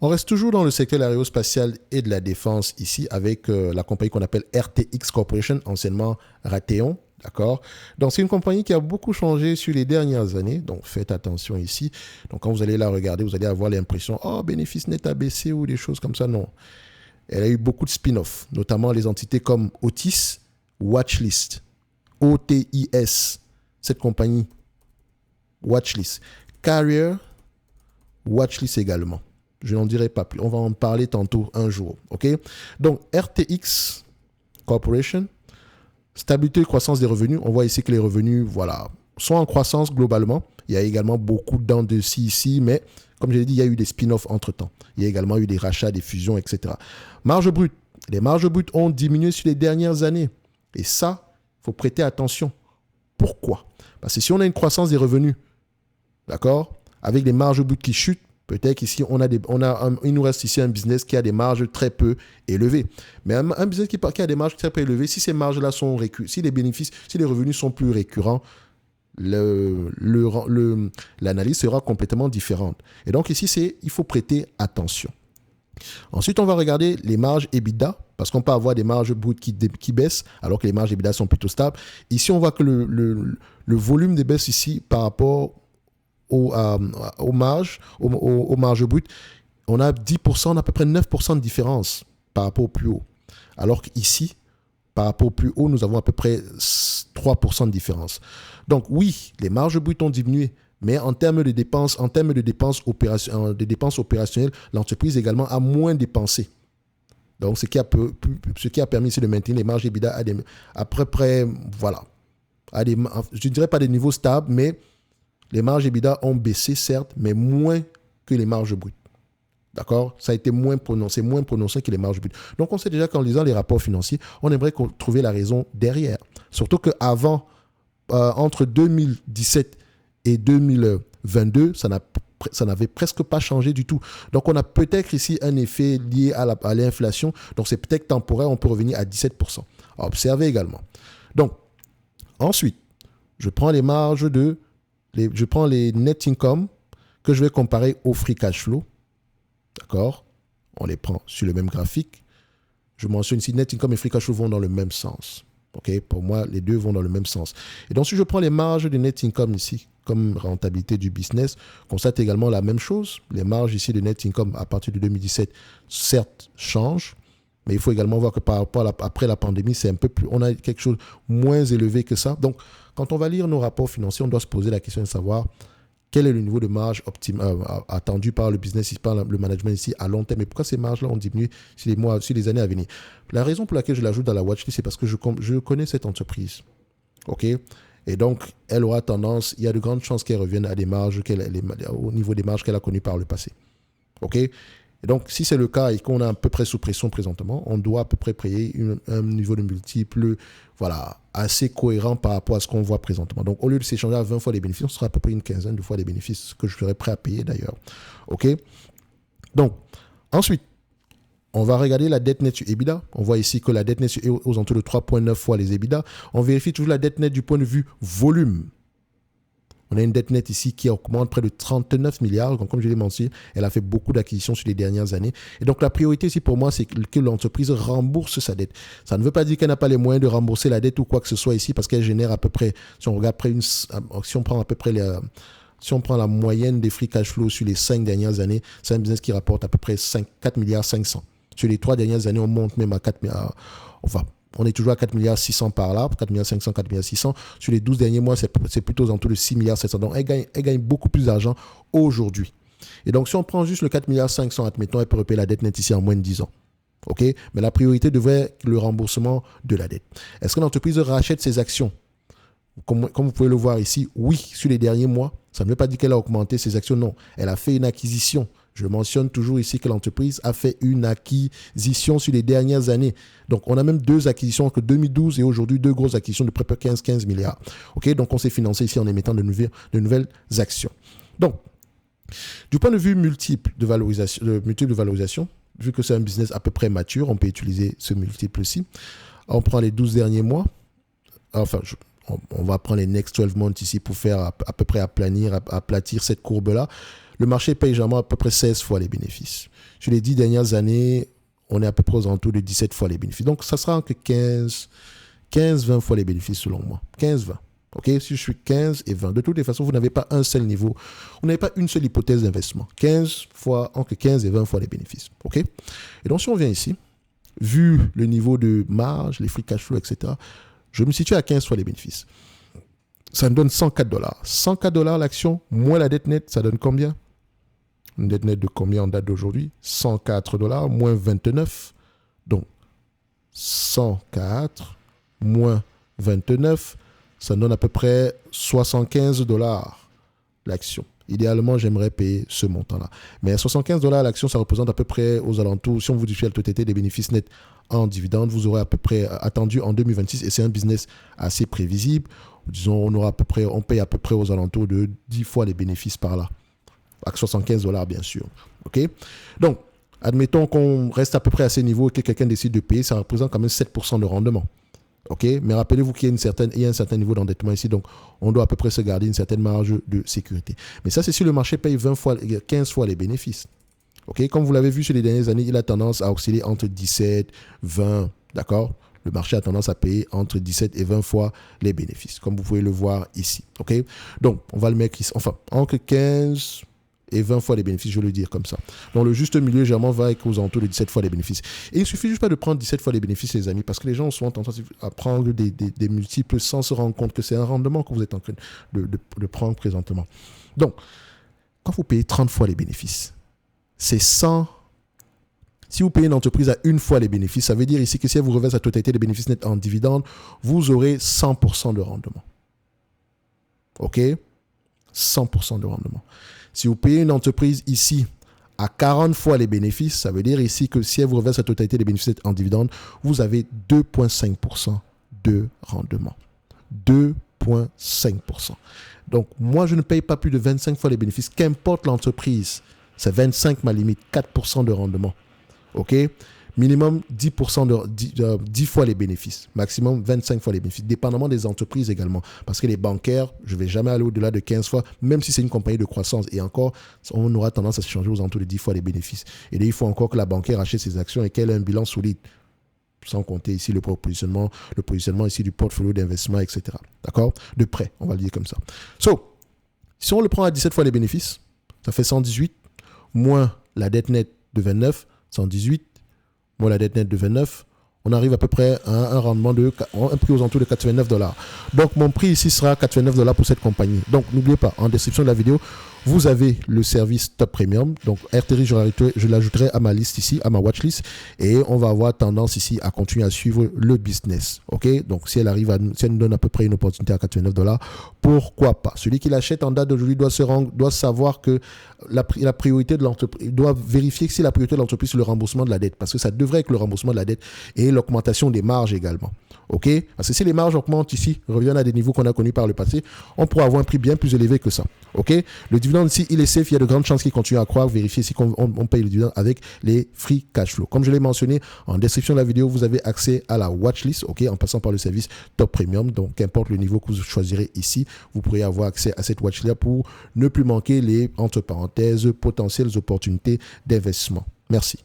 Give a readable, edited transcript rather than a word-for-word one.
On reste toujours dans le secteur de l'aérospatial et de la défense ici avec la compagnie qu'on appelle RTX Corporation, anciennement Raytheon. D'accord. Donc, c'est une compagnie qui a beaucoup changé sur les dernières années. Donc, faites attention ici. Donc, quand vous allez la regarder, vous allez avoir l'impression, oh, bénéfice net a baissé ou des choses comme ça. Non. Elle a eu beaucoup de spin-off, notamment les entités comme Otis, Watchlist, OTIS, cette compagnie, Watchlist. Carrier, Watchlist également. Je n'en dirai pas plus. On va en parler tantôt un jour. OK? Donc, RTX Corporation, stabilité et croissance des revenus. On voit ici que les revenus, voilà, sont en croissance globalement. Il y a également beaucoup de dents de scie ici, mais comme je l'ai dit, il y a eu des spin-offs entre-temps. Il y a également eu des rachats, des fusions, etc. Marge brute. Les marges brutes ont diminué sur les dernières années. Et ça, il faut prêter attention. Pourquoi? Parce que si on a une croissance des revenus, d'accord, avec des marges brutes qui chutent, peut-être qu'ici, il nous reste ici un business qui a des marges très peu élevées. Mais un business qui a des marges très peu élevées, si ces marges-là sont si les bénéfices, si les revenus sont plus récurrents, l'analyse sera complètement différente. Et donc ici, il faut prêter attention. Ensuite, on va regarder les marges EBITDA, parce qu'on peut avoir des marges brutes qui baissent, alors que les marges EBITDA sont plutôt stables. Ici, on voit que le volume des baisses ici par rapport aux marges brutes, on a 10%, on a à peu près 9% de différence par rapport au plus haut. Alors qu'ici, par rapport au plus haut, nous avons à peu près 3% de différence. Donc oui, les marges brutes ont diminué, mais en termes de dépenses opérationnelles, l'entreprise également a moins dépensé. Donc ce qui a permis ici de maintenir les marges EBITDA à peu près, voilà, je ne dirais pas des niveaux stables, mais les marges EBITDA ont baissé, certes, mais moins que les marges brutes. D'accord? Ça a été moins prononcé que les marges brutes. Donc, on sait déjà qu'en lisant les rapports financiers, on aimerait trouver la raison derrière. Surtout qu'avant, entre 2017 et 2022, ça n'avait presque pas changé du tout. Donc, on a peut-être ici un effet lié à l'inflation. Donc, c'est peut-être temporaire, on peut revenir à 17%. À observer également. Donc, ensuite, je prends les net income que je vais comparer au free cash flow. D'accord? On les prend sur le même graphique. Je mentionne ici, net income et free cash flow vont dans le même sens. Okay? Pour moi, les deux vont dans le même sens. Et donc, si je prends les marges de net income ici, comme rentabilité du business, on constate également la même chose. Les marges ici de net income à partir de 2017, certes, changent. Mais il faut également voir que par rapport après la pandémie, c'est un peu plus, on a quelque chose moins élevé que ça. Donc, quand on va lire nos rapports financiers, on doit se poser la question de savoir quel est le niveau de marge attendu par le business, par le management ici à long terme. Et pourquoi ces marges-là ont diminué sur les années à venir? La raison pour laquelle je l'ajoute dans la watchlist, c'est parce que je connais cette entreprise. OK? Et donc, elle aura tendance, il y a de grandes chances qu'elle revienne à des marges au niveau des marges qu'elle a connues par le passé. OK? Et donc, si c'est le cas et qu'on est à peu près sous pression présentement, on doit à peu près payer un niveau de multiple, voilà, assez cohérent par rapport à ce qu'on voit présentement. Donc, au lieu de s'échanger à 20 fois les bénéfices, ce sera à peu près une quinzaine de fois les bénéfices, ce que je serais prêt à payer d'ailleurs. OK? Donc, ensuite, on va regarder la dette nette sur EBITDA. On voit ici que la dette nette est aux alentours de 3,9 fois les EBITDA. On vérifie toujours la dette nette du point de vue volume. On a une dette nette ici qui augmente près de 39 milliards. Donc, comme je l'ai mentionné, elle a fait beaucoup d'acquisitions sur les dernières années. Et donc, la priorité ici pour moi, c'est que l'entreprise rembourse sa dette. Ça ne veut pas dire qu'elle n'a pas les moyens de rembourser la dette ou quoi que ce soit ici parce qu'elle génère à peu près, si on prend à peu près si on prend la moyenne des free cash flow sur les 5 dernières années, c'est un business qui rapporte à peu près 4 milliards 500. Sur les 3 dernières années, on monte même à 4 milliards. On est toujours à 4 milliards 600 par là, 4 milliards 500, 4 milliards 600. Sur les 12 derniers mois, c'est plutôt aux alentours de 6 milliards 700. Donc, elle gagne beaucoup plus d'argent aujourd'hui. Et donc, si on prend juste le 4 milliards 500, admettons, elle peut repayer la dette nette ici en moins de 10 ans. OK? Mais la priorité devrait être le remboursement de la dette. Est-ce que l'entreprise rachète ses actions? Comme vous pouvez le voir ici, oui, sur les derniers mois. Ça ne veut pas dire qu'elle a augmenté ses actions, non. Elle a fait une acquisition. Je mentionne toujours ici que l'entreprise a fait une acquisition sur les dernières années. Donc, on a même 2 acquisitions entre 2012 et aujourd'hui, 2 grosses acquisitions de près de 15 milliards. OK? Donc, on s'est financé ici en émettant de nouvelles actions. Donc, du point de vue multiple de valorisation, vu que c'est un business à peu près mature, on peut utiliser ce multiple-ci. On prend les 12 derniers mois. Enfin, on va prendre les next 12 months ici pour faire à peu près aplatir cette courbe-là. le marché paye généralement à peu près 16 fois les bénéfices. Sur les 10 dernières années, on est à peu près aux alentours de 17 fois les bénéfices. Donc, ça sera entre 15-20 fois les bénéfices selon moi. 15-20. OK? Si je suis 15 et 20. De toutes les façons, vous n'avez pas un seul niveau. Vous n'avez pas une seule hypothèse d'investissement. 15 fois, entre 15 et 20 fois les bénéfices. OK? Et donc, si on vient ici, vu le niveau de marge, les free cash flow, etc., je me situe à 15 fois les bénéfices. Ça me donne $104. $104 l'action, moins la dette nette, ça donne combien? Une dette nette de combien en date d'aujourd'hui? $104 moins 29. Donc, 104 moins 29, ça donne à peu près $75 l'action. Idéalement, j'aimerais payer ce montant-là. Mais $75 l'action, ça représente à peu près aux alentours, si on vous diffère le totalité des bénéfices nets en dividendes, vous aurez à peu près attendu en 2026, et c'est un business assez prévisible. Disons, on paye à peu près aux alentours de 10 fois les bénéfices par là. Avec $75, bien sûr. OK? Donc, admettons qu'on reste à peu près à ces niveaux et que quelqu'un décide de payer, ça représente quand même 7% de rendement. OK? Mais rappelez-vous qu'il y a un certain niveau d'endettement ici, donc on doit à peu près se garder une certaine marge de sécurité. Mais ça, c'est si le marché paye 15 fois les bénéfices. OK? Comme vous l'avez vu sur les dernières années, il a tendance à osciller entre 17, 20, d'accord? Le marché a tendance à payer entre 17 et 20 fois les bénéfices, comme vous pouvez le voir ici. OK? Donc, on va le mettre ici. Enfin, entre 15 et 20 fois les bénéfices, je vais le dire comme ça. Donc, le juste milieu, généralement, va être aux alentours de 17 fois les bénéfices. Et il ne suffit juste pas de prendre 17 fois les bénéfices, les amis, parce que les gens ont souvent tendance à prendre des multiples sans se rendre compte que c'est un rendement que vous êtes en train de prendre présentement. Donc, quand vous payez 30 fois les bénéfices, c'est 100. Si vous payez une entreprise à une fois les bénéfices, ça veut dire ici que si elle vous reverse la totalité des bénéfices nets en dividendes, vous aurez 100% de rendement. OK? 100% de rendement. Si vous payez une entreprise ici à 40 fois les bénéfices, ça veut dire ici que si elle vous reverse la totalité des bénéfices nets en dividendes, vous avez 2,5% de rendement. 2,5%. Donc, moi, je ne paye pas plus de 25 fois les bénéfices, qu'importe l'entreprise. C'est 25 ma limite, 4% de rendement. OK? Minimum 10 fois les bénéfices. Maximum 25 fois les bénéfices. Dépendamment des entreprises également. Parce que les bancaires, je ne vais jamais aller au-delà de 15 fois, même si c'est une compagnie de croissance. Et encore, on aura tendance à se changer aux alentours de 10 fois les bénéfices. Et là, il faut encore que la bancaire achète ses actions et qu'elle ait un bilan solide. Sans compter ici le positionnement ici du portfolio d'investissement, etc. D'accord? De près, on va le dire comme ça. Si on le prend à 17 fois les bénéfices, ça fait 118, moins la dette nette de 29, 118, moins la dette nette de 29, on arrive à peu près à un rendement un prix aux alentours de $89. Donc, mon prix ici sera $89 pour cette compagnie. Donc, n'oubliez pas, en description de la vidéo, vous avez le service Top Premium. Donc, RTRI, je l'ajouterai à ma liste ici, à ma watchlist. Et on va avoir tendance ici à continuer à suivre le business. OK? Donc, si elle nous donne à peu près une opportunité à $89, pourquoi pas? Celui qui l'achète en date d'aujourd'hui doit savoir que la priorité de l'entreprise, doit vérifier que c'est la priorité de l'entreprise sur le remboursement de la dette. Parce que ça devrait être le remboursement de la dette et l'augmentation des marges également. OK? Parce que si les marges augmentent ici, reviennent à des niveaux qu'on a connus par le passé, on pourra avoir un prix bien plus élevé que ça. OK? Le dividende ici, il est safe, il y a de grandes chances qu'il continue à croître. Vérifiez ici qu'on paye le dividende avec les free cash flow. Comme je l'ai mentionné, en description de la vidéo, vous avez accès à la watchlist, OK? En passant par le service Top Premium. Donc, qu'importe le niveau que vous choisirez ici, vous pourrez avoir accès à cette watchlist pour ne plus manquer les, entre parenthèses, potentielles opportunités d'investissement. Merci.